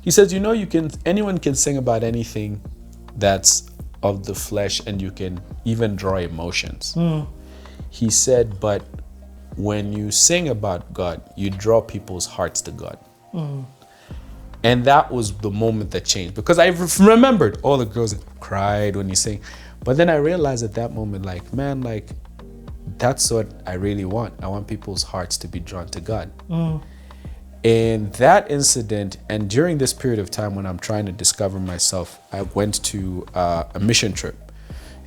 He says, you know, anyone can sing about anything that's of the flesh, and you can even draw emotions. He said, but when you sing about God, you draw people's hearts to God. And that was the moment that changed, because I remembered all the girls that cried when you sing. But then I realized at that moment, like, man, like, that's what I really want. I want people's hearts to be drawn to God. And that incident, and during this period of time when I'm trying to discover myself, I went to a mission trip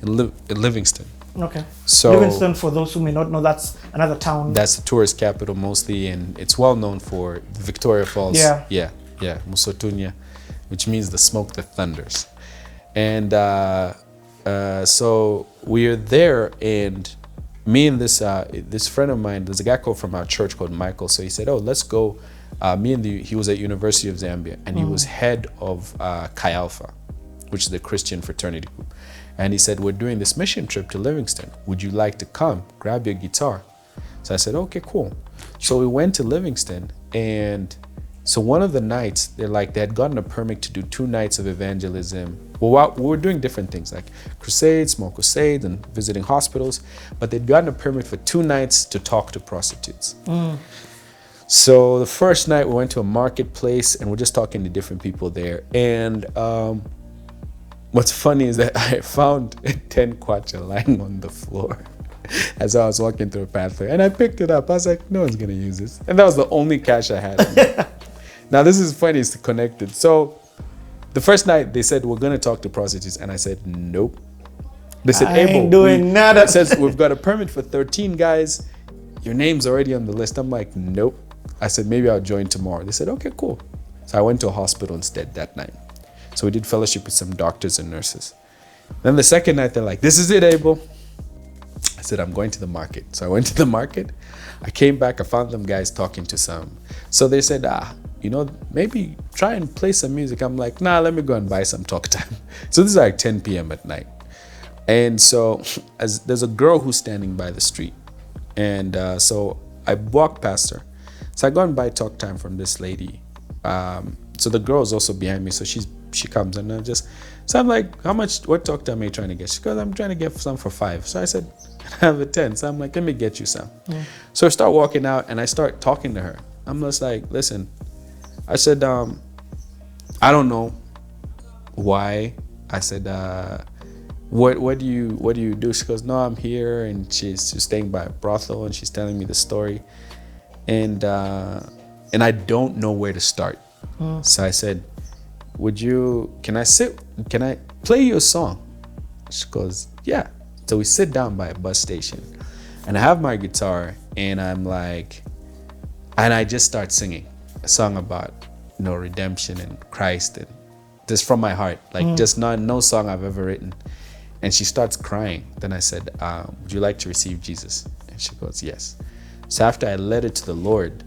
in Livingston. Okay. So Livingston, for those who may not know, that's another town. That's the tourist capital mostly, and it's well known for the Victoria Falls. Yeah, Musuka, which means the smoke that thunders. And so we're there, and me and this friend of mine, there's a guy from our church called Michael. So he said, "Oh, let's go." He was at University of Zambia, and he was head of Chi Alpha, which is the Christian fraternity group. And he said, we're doing this mission trip to Livingston. Would you like to come? Grab your guitar. So I said, okay, cool. So we went to Livingston, and so one of the nights, they had gotten a permit to do 2 nights of evangelism. Well, we were doing different things like crusades, small crusades, and visiting hospitals, but they'd gotten a permit for 2 nights to talk to prostitutes. So the first night we went to a marketplace, and we're just talking to different people there. And what's funny is that I found a 10 kwacha lying on the floor as I was walking through a pathway, and I picked it up. I was like, no one's gonna use this. And that was the only cash I had. Now this is funny, it's connected. So the first night they said, we're gonna talk to prostitutes, and I said, nope. They said, I Abel, ain't doing nada. It says we've got a permit for 13 guys. Your name's already on the list. I'm like, nope. I said, maybe I'll join tomorrow. They said, okay, cool. So I went to a hospital instead that night. So we did fellowship with some doctors and nurses. Then the second night, they're like, this is it, Abel. I said, I'm going to the market. So I went to the market. I came back, I found them guys talking to some. So they said, maybe try and play some music. I'm like, nah, let me go and buy some talk time. So this is like 10 p.m. at night. And so there's a girl who's standing by the street. And so I walked past her. So I go and buy talk time from this lady. So the girl is also behind me. So she comes, and so I'm like, what talk time are you trying to get? She goes, I'm trying to get some for 5. So I said, I have a 10. So I'm like, let me get you some. So I start walking out, and I start talking to her. I'm just like, listen, I said, I don't know why. I said, what do you do? She goes, no, I'm here, and she's staying by a brothel, and she's telling me the story. And I don't know where to start. So I said, can I play you a song? She goes, yeah. So we sit down by a bus station, and I have my guitar, and I'm like, and I just start singing a song about, redemption and Christ, and just from my heart, like just no song I've ever written. And she starts crying. Then I said, would you like to receive Jesus? And she goes, yes. So after I led it to the Lord,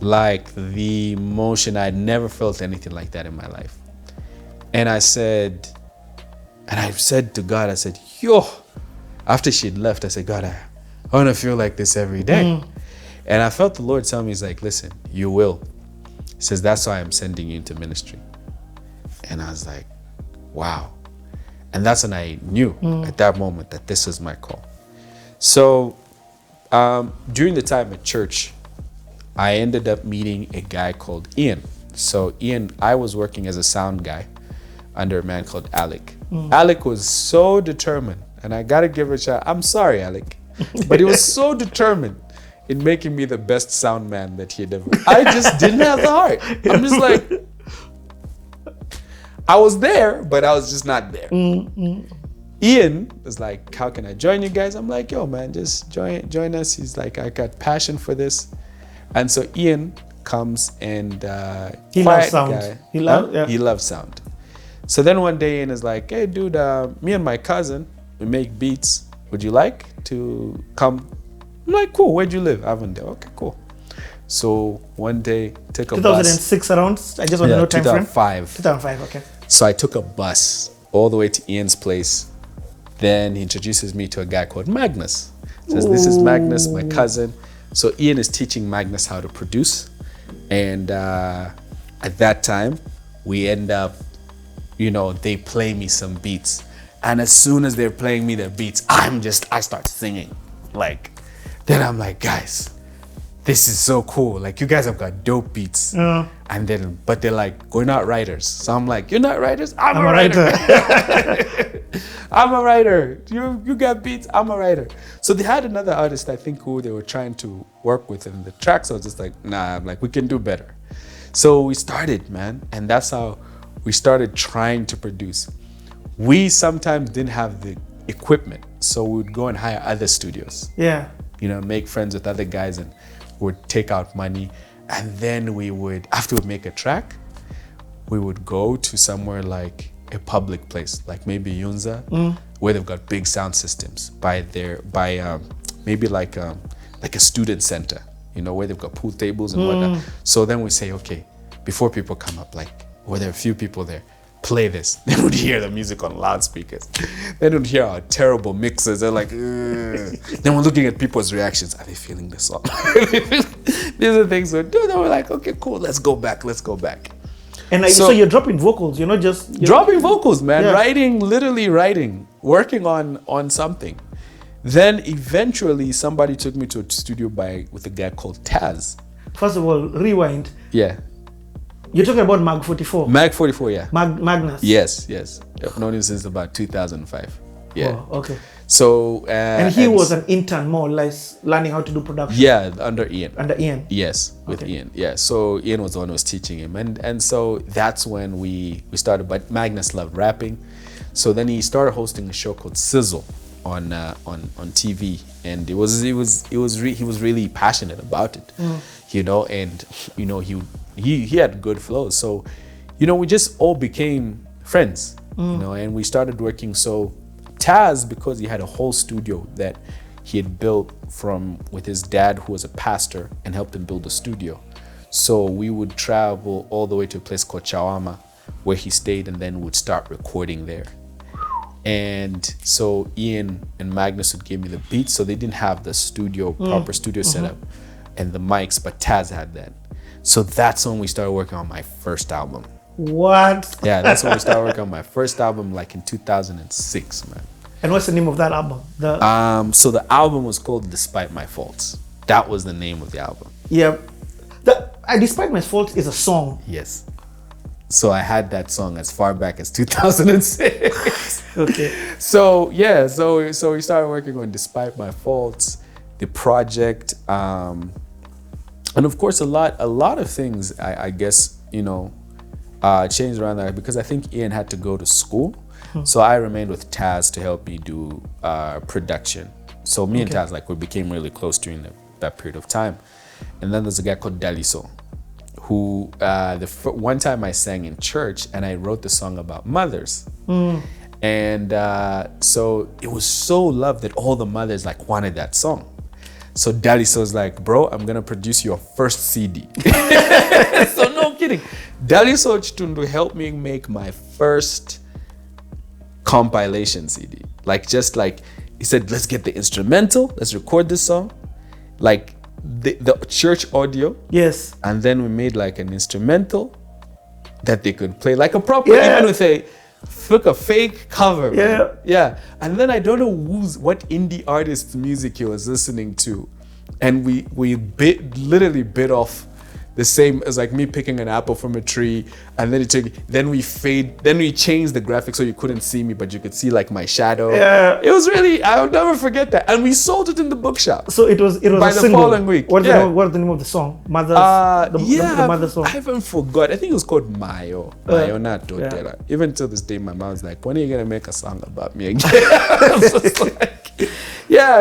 like the emotion, I'd never felt anything like that in my life. And I said to God, I said, after she'd left, I said, God, I want to feel like this every day. And I felt the Lord tell me, he's like, listen, you will. He says, that's why I'm sending you into ministry. And I was like, wow. And that's when I knew at that moment that this was my call. So during the time at church, I ended up meeting a guy called Ian. So Ian, I was working as a sound guy under a man called Alec. Alec was so determined, and I gotta give it a shot. I'm sorry, Alec, but he was so determined in making me the best sound man that he had ever. I just didn't have the heart. I'm just like, I was there, but I was just not there. Ian was like, how can I join you guys? I'm like, yo, man, just join us. He's like, I got passion for this. And so Ian comes, and he loves sound. Guy, He loves sound. So then one day Ian is like, hey, dude, me and my cousin, we make beats. Would you like to come? I'm like, cool. Where'd you live? Avondale. Okay, cool. So one day, took a 2006 bus. around? I just want to know time frame. 2005. 2005, okay. So I took a bus all the way to Ian's place. Then he introduces me to a guy called Magnus. Says, this is Magnus, my cousin. So Ian is teaching Magnus how to produce. And at that time, we end up, they play me some beats. And as soon as they're playing me their beats, I start singing. Like, then I'm like, guys, this is so cool. Like, you guys have got dope beats. And then, but they're like, we're not writers. So I'm like, you're not writers? I'm a writer. I'm a writer. You got beats? I'm a writer. So they had another artist, I think, who they were trying to work with in the tracks. I was just like, nah, I'm like, we can do better. So we started, man. And that's how we started trying to produce. We sometimes didn't have the equipment. So we would go and hire other studios. Yeah. Make friends with other guys and would take out money. And then we would, after we make a track, we would go to somewhere like a public place, like maybe Yunza, where they've got big sound systems maybe like a student center, where they've got pool tables and whatnot. So then we say, okay, before people come up, like, where there are a few people there, play this. They would hear the music on loudspeakers. They would hear our terrible mixes. They're like, ugh. Then we're looking at people's reactions. Are they feeling the song? These are things we do. Then we're like, okay, cool, let's go back. And so you're dropping vocals, you're not just... Dropping vocals, man. Yeah. Literally writing, working on something. Then eventually somebody took me to a studio with a guy called Taz. First of all, rewind. Yeah. You're talking about Mag 44? Mag 44, yeah. Magnus? Yes. I've known him since about 2005. Yeah. Oh, okay. So... and he was an intern, more or less, learning how to do production? Yeah, under Ian. Under Ian? Yes, with Ian. Yeah, so Ian was the one who was teaching him. And so that's when we started. But Magnus loved rapping. So then he started hosting a show called Sizzle on TV. And he was really passionate about it. And he had good flows. So, we just all became friends, and we started working. So Taz, because he had a whole studio that he had built with his dad, who was a pastor, and helped him build a studio. So we would travel all the way to a place called Chawama, where he stayed, and then would start recording there. And so Ian and Magnus would give me the beats. So they didn't have the proper studio setup and the mics, but Taz had that. So that's when we started working on my first album. What? Yeah, that's when we started working on my first album, like in 2006, man. And what's the name of that album? So the album was called Despite My Faults. That was the name of the album. Yeah. Despite My Faults is a song. Yes. So I had that song as far back as 2006. Okay. So we started working on Despite My Faults, the project, and of course a lot of things I guess changed around that, because I think Ian had to go to school. So I remained with Taz to help me do production. So me and Taz, we became really close during that period of time. And then there's a guy called Daliso, who one time I sang in church and I wrote the song about mothers. And so it was so loved that all the mothers wanted that song. So Daliso's like, bro, I'm gonna produce your first CD. So no kidding. Daliso Chitundu helped me make my first compilation CD. He said, let's get the instrumental, let's record this song. The church audio. Yes. And then we made an instrumental that they could play, a proper, even with a fake cover. Yeah. Man. Yeah. And then I don't know what indie artist's music he was listening to. And we literally bit off the same as me picking an apple from a tree, and then we changed the graphics so you couldn't see me, but you could see my shadow. Yeah. It was really, I'll never forget that. And we sold it in the bookshop. So it was by the following week. What's the name of the song? The mother song. I haven't forgot. I think it was called Mayo. Mayo not Totela. Yeah. Even to this day, my mom's like, when are you gonna make a song about me again?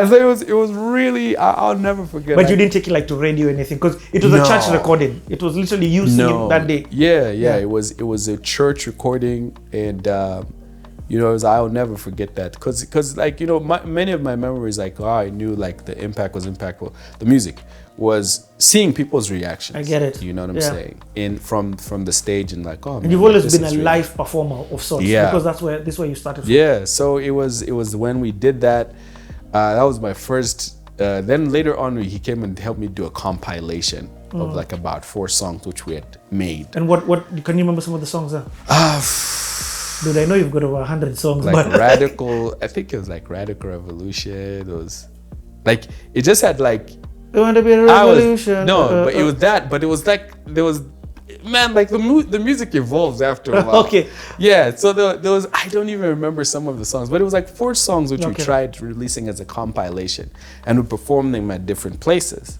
So it was really, I'll never forget. But you didn't take it to radio or anything, because it was a church recording. It was literally you singing that day. Yeah. It was a church recording, and I'll never forget that, because many of my memories, I knew the impact was impactful. The music was seeing people's reactions. I get it. You know what I'm saying? From the stage, and and you've always been a live performer of sorts. Yeah. Because this is where you started from. Yeah. So it was when we did that. That was my first. Then later on, he came and helped me do a compilation of like about 4 songs which we had made. And what can you remember some of the songs? Dude, I know you've got over 100 songs. Like but Radical, I think it was like Radical Revolution. It was like, it just had like, you want to be a revolution? but it was that, but it was like, there was, man, like the music evolves after a while. Okay. Yeah, so there was, I don't even remember some of the songs, but it was like 4 songs which we Okay. tried releasing as a compilation, and we performed them at different places.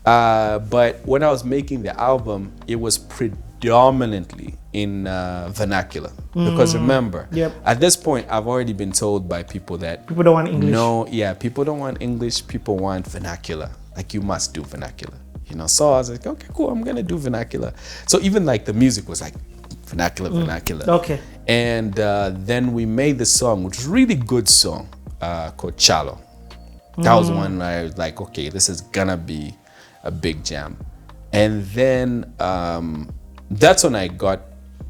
But when I was making the album, it was predominantly in vernacular. Because remember, Yep. at this point, I've already been told by people that People don't want English. no, yeah, people don't want English, people want vernacular. Like, you must do vernacular. You know, so I was like, okay, cool, I'm gonna do vernacular. So even like the music was like vernacular. Okay. And then we made this song, which was a really good song, called Chalo. That was one where I was like, okay, this is gonna be a big jam. And then that's when I got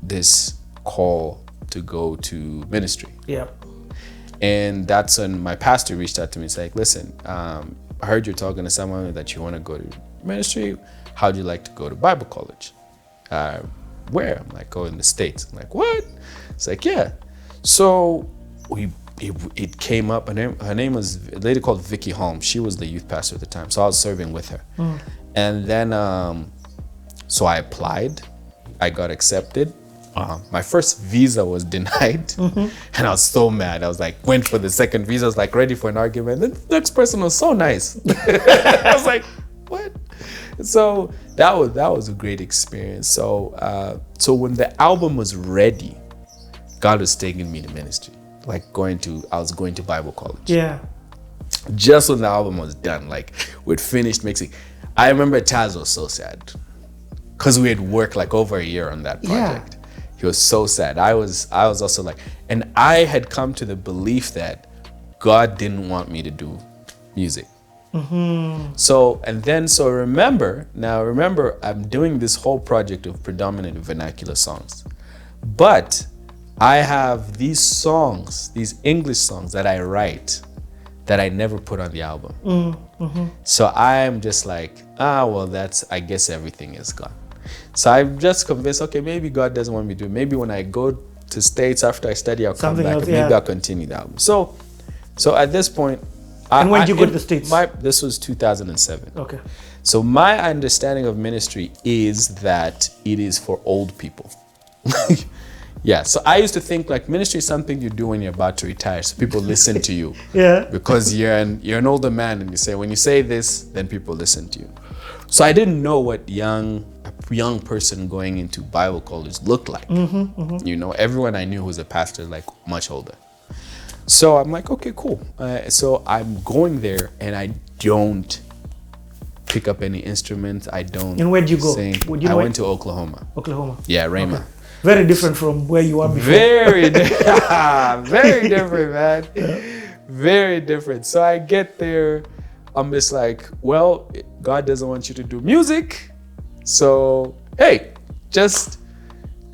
this call to go to ministry. Yeah. And that's when my pastor reached out to me. He's like, listen, I heard you're talking to someone that you want to go to ministry. How'd you like to go to Bible college? Where? I'm like, oh, in the States. I'm like, what? It's like, yeah. So it came up, and her name was a lady called Vicky Holmes. She was the youth pastor at the time. So I was serving with her. And then, so I applied. I got accepted. My first visa was denied, and I was so mad. I was like, went for the second visa. I was like ready for an argument. The next person was so nice. I was like, what? So that was a great experience. So so when the album was ready, God was taking me to ministry. Like I was going to Bible college. Yeah. Just when the album was done, like we'd finished mixing. I remember Taz was so sad because we had worked like over a year on that project. He was so sad. I was also like, and I had come to the belief that God didn't want me to do music. So remember, I'm doing this whole project of predominant vernacular songs, but I have these songs, these English songs that I write that I never put on the album. So I'm just like, I guess everything is gone. So I'm just convinced, okay, maybe God doesn't want me to do it. Maybe when I go to States after I study, I'll come back and maybe I'll continue the album. So at this point, and when did you go to the States? This was 2007. Okay. So my understanding of ministry is that it is for old people. Yeah, so I used to think like ministry is something you do when you're about to retire, so people listen to you. Yeah. Because you're an older man, and when you say this, then people listen to you. So I didn't know what a young person going into Bible college looked like. You know, everyone I knew who was a pastor, like much older. So I'm like, okay, cool. So I'm going there, and I don't pick up any instruments. I don't. And where'd you go? Sing. I went to Oklahoma. Yeah, Rhema. Okay. Very different from where you were before. Very different, man. Very different. So I get there, I'm just like, well, God doesn't want you to do music. So, hey, just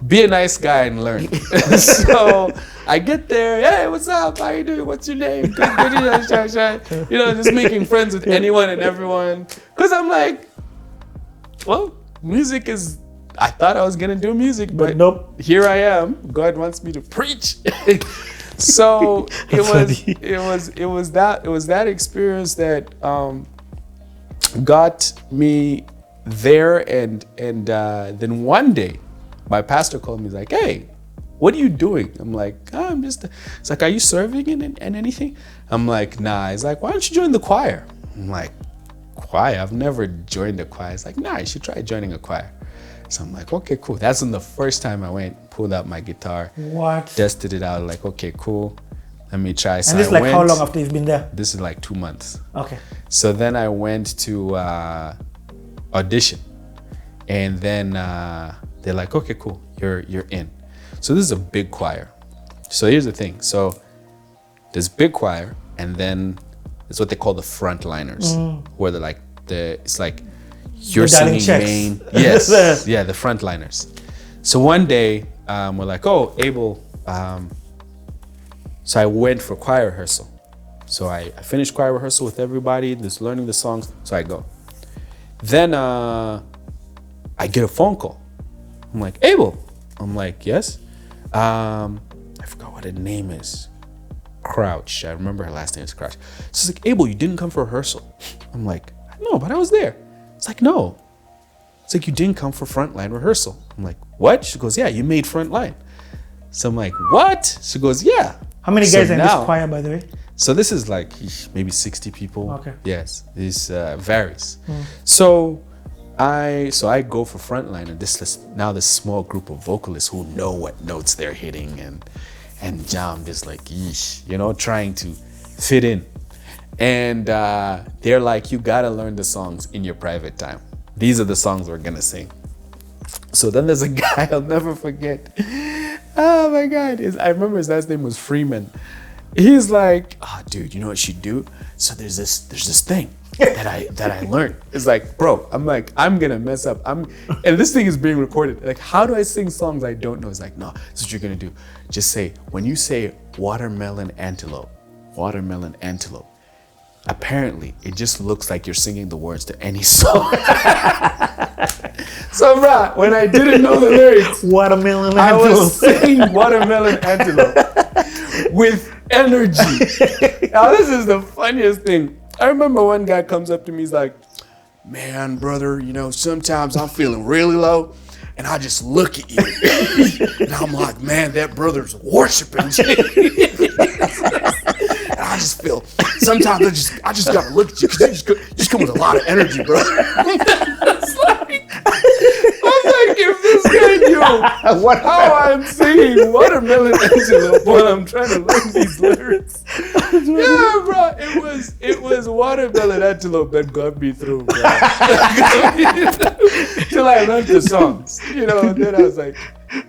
be a nice guy and learn. So I get there, hey, what's up? How you doing? What's your name? You know, just making friends with anyone and everyone. Because I'm like, well, music is, I thought I was gonna do music, but nope. Here I am. God wants me to preach. So it was that experience that got me there, and then one day my pastor called me. He's like, hey, what are you doing? I'm like, I'm just. It's like, are you serving in anything? I'm like, nah. He's like, why don't you join the choir? I'm like, choir? I've never joined a choir. It's like, nah, you should try joining a choir. So I'm like, okay, cool. That's when the first time I went, pulled out my guitar, tested it out, like, okay, cool. Let me try. So and this is like how long after you've been there? This is like 2 months. Okay. So then I went to audition, and then they're like, okay, cool, you're in. So this is a big choir. So here's the thing. So there's big choir, and then it's what they call the frontliners, where they're like it's like you're singing main. Yes, yeah, the frontliners. So one day we're like, oh, Abel. So I went for choir rehearsal. So I finished choir rehearsal with everybody, just learning the songs. So I go. Then I get a phone call. I'm like, Abel. I'm like, yes. I forgot what her name is. Crouch. I remember her last name is Crouch. So she's like, Abel, you didn't come for rehearsal. I'm like, no, but I was there. It's like, no. It's like, you didn't come for frontline rehearsal. I'm like, what? She goes, yeah, you made frontline. So I'm like, what? She goes, yeah. How many guys are in this choir, by the way? So this is like maybe 60 people. Okay. Yes, this varies. So I go for frontline, and this small group of vocalists who know what notes they're hitting and jam is like, yeesh, trying to fit in. And they're like, you gotta learn the songs in your private time. These are the songs we're gonna sing. So then there's a guy I'll never forget. Oh my God, I remember his last name was Freeman. He's like, oh dude, you know what you do? So there's this thing that I learned. It's like, bro, I'm like, I'm gonna mess up. And this thing is being recorded. Like, how do I sing songs I don't know? It's like, no, this is what you're gonna do. Just say, when you say watermelon antelope, apparently it just looks like you're singing the words to any song. So, bruh, when I didn't know the lyrics, watermelon I antelope. was singing watermelon antelope with energy. Now, this is the funniest thing. I remember one guy comes up to me, he's like, man, brother, sometimes I'm feeling really low, and I just look at you. And I'm like, man, that brother's worshiping Jesus. And I just feel, sometimes I just gotta look at you, because you just come with a lot of energy, brother. I was like, if this guy knew how I'm singing watermelon antelope while I'm trying to learn these lyrics. Yeah, bro, it was watermelon antelope that got me through, bro. Till I learned the songs, and then I was like,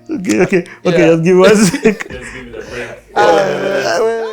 okay, let's give us. Let's give it a break.